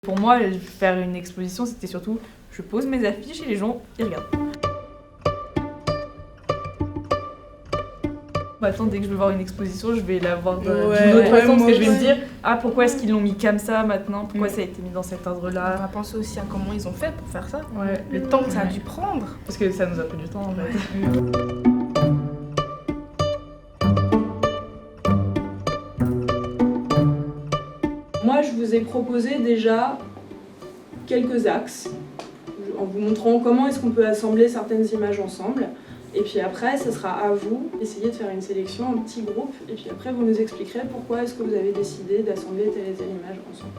Pour moi, faire une exposition, c'était surtout, je pose mes affiches et les gens, ils regardent. Maintenant, dès que je veux voir une exposition, je vais la voir d'une autre façon, parce que je vais me dire, ah, pourquoi est-ce qu'ils l'ont mis comme ça maintenant? Pourquoi ça a été mis dans cet ordre-là? On va penser aussi à comment ils ont fait pour faire ça. Ouais. Le temps que ça a dû prendre. Parce que ça nous a pris du temps, en fait. Moi, je vous ai proposé déjà quelques axes, en vous montrant comment est-ce qu'on peut assembler certaines images ensemble. Et puis après, ce sera à vous d'essayer de faire une sélection en petits groupes. Et puis après, vous nous expliquerez pourquoi est-ce que vous avez décidé d'assembler telle et telle image ensemble.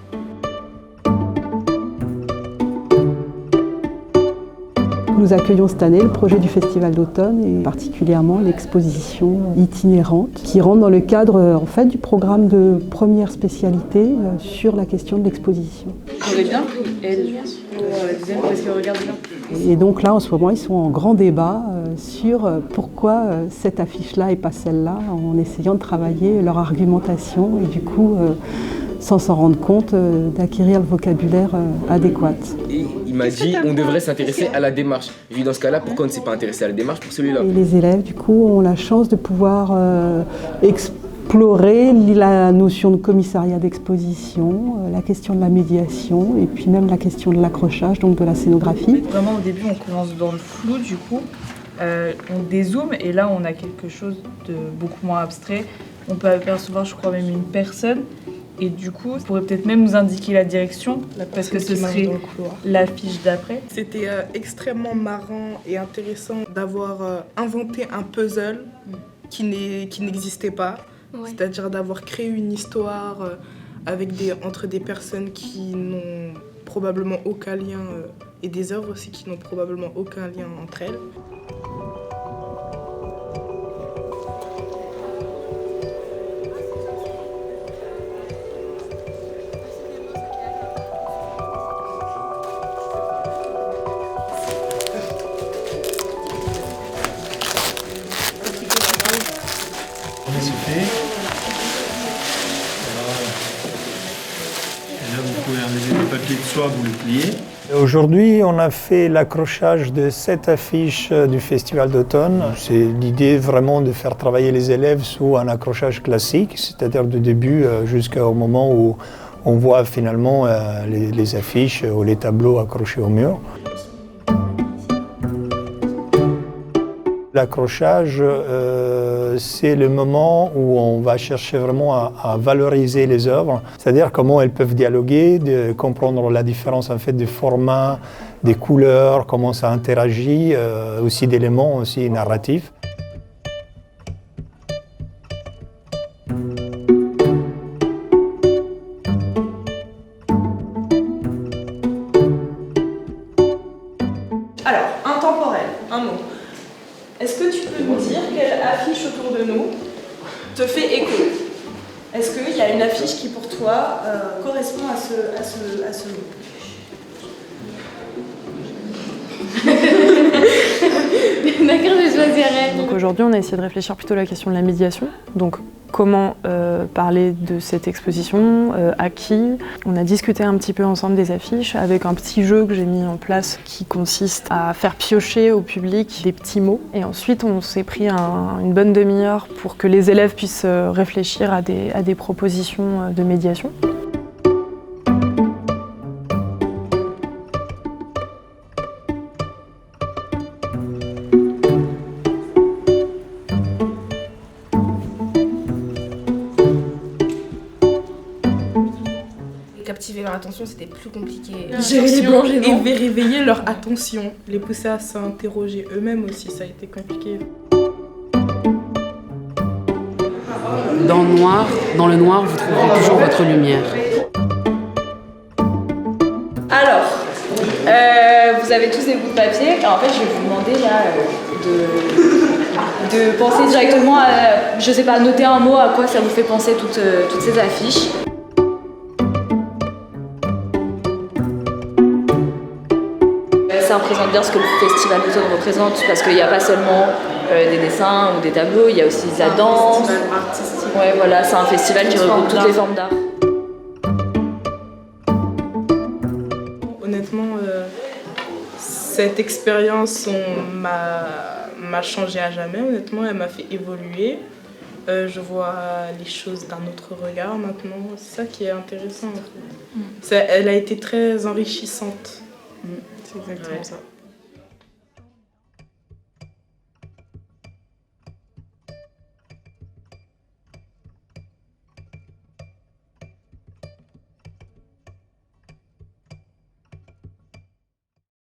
Nous accueillons cette année le projet du Festival d'automne et particulièrement l'exposition itinérante qui rentre dans le cadre en fait, du programme de première spécialité sur la question de l'exposition. J'aurais bien pris elle pour la deuxième parce que regarde bien. Et donc là en ce moment ils sont en grand débat sur pourquoi cette affiche-là et pas celle-là en essayant de travailler leur argumentation et du coup sans s'en rendre compte, d'acquérir le vocabulaire adéquat. Et il m'a dit on devrait s'intéresser à la démarche. Je lui ai dit dans ce cas-là, pourquoi on ne s'est pas intéressé à la démarche pour celui-là? Et les élèves, du coup, ont la chance de pouvoir explorer la notion de commissariat d'exposition, la question de la médiation et puis même la question de l'accrochage, donc de la scénographie. Vraiment, au début, on commence dans le flou, du coup. On dézoome et là, on a quelque chose de beaucoup moins abstrait. On peut apercevoir, je crois, même une personne. Et du coup, ça pourrait peut-être même nous indiquer la direction, parce que ce serait l'affiche d'après. C'était extrêmement marrant et intéressant d'avoir inventé un puzzle qui n'existait pas. Ouais. C'est-à-dire d'avoir créé une histoire entre des personnes qui n'ont probablement aucun lien, et des œuvres aussi qui n'ont probablement aucun lien entre elles. Et là, vous pouvez enlever le papier de soie, vous le pliez. Aujourd'hui, on a fait l'accrochage de 7 affiches du Festival d'automne. C'est l'idée vraiment de faire travailler les élèves sous un accrochage classique, c'est-à-dire du début jusqu'au moment où on voit finalement les affiches ou les tableaux accrochés au mur. L'accrochage, c'est le moment où on va chercher vraiment à valoriser les œuvres, c'est-à-dire comment elles peuvent dialoguer, de comprendre la différence en fait des formats, des couleurs, comment ça interagit, aussi d'éléments aussi narratifs. Alors, intemporel, un mot. Est-ce que tu peux nous dire quelle affiche autour de nous te fait écho? Est-ce qu'il y a une affiche qui pour toi correspond à ce mot? D'accord, je choisirais. Donc aujourd'hui, on a essayé de réfléchir plutôt à la question de la médiation. Donc comment parler de cette exposition, à qui. On a discuté un petit peu ensemble des affiches avec un petit jeu que j'ai mis en place qui consiste à faire piocher au public des petits mots. Et ensuite, on s'est pris une bonne demi-heure pour que les élèves puissent réfléchir à des propositions de médiation. Captiver leur attention, c'était plus compliqué. Gérer les blancs gênants. Et réveiller leur attention, les pousser à s'interroger eux-mêmes aussi, ça a été compliqué. Dans le noir, vous trouverez toujours votre lumière. Alors, vous avez tous des bouts de papier. Alors, en fait, je vais vous demander là de penser directement à, je sais pas, noter un mot à quoi ça vous fait penser toutes ces affiches. Ça représente bien ce que le Festival d'automne représente parce qu'il n'y a pas seulement des dessins ou des tableaux, il y a aussi de la danse. Ouais, voilà, c'est un festival qui regroupe toutes les formes d'art. honnêtement, cette expérience m'a changé à jamais. Honnêtement, elle m'a fait évoluer. Je vois les choses d'un autre regard maintenant. C'est ça qui est intéressant. En fait. Elle a été très enrichissante. C'est exactement ça.